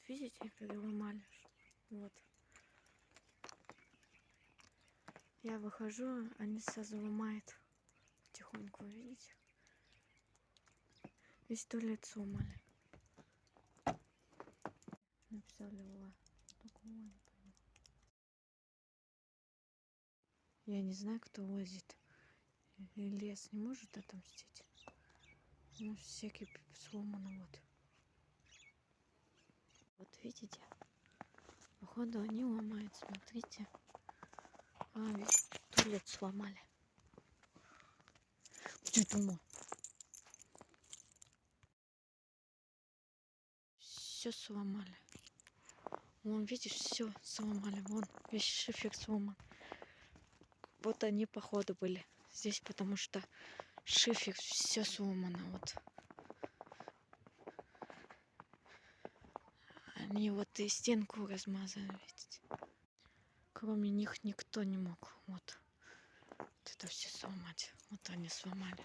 видите, как ломали? Вот. Я выхожу, они сразу ломают. Потихоньку, видите? Весь туалет сломали. Написали ула. Только ула не пойму. Я не знаю, кто возит. И лес не может отомстить. Ну, всякий сломано вот. Вот видите? Походу они ломают, смотрите. А, весь туалет сломали. Что думал? Все сломали. Вон, видишь, все сломали. Вон, весь шифер сломан. Вот они, походу, были здесь, потому что шифер все сломано. Вот. Они вот и стенку размазали, видите. Кроме них никто не мог. Вот это все сломать. Вот они сломали.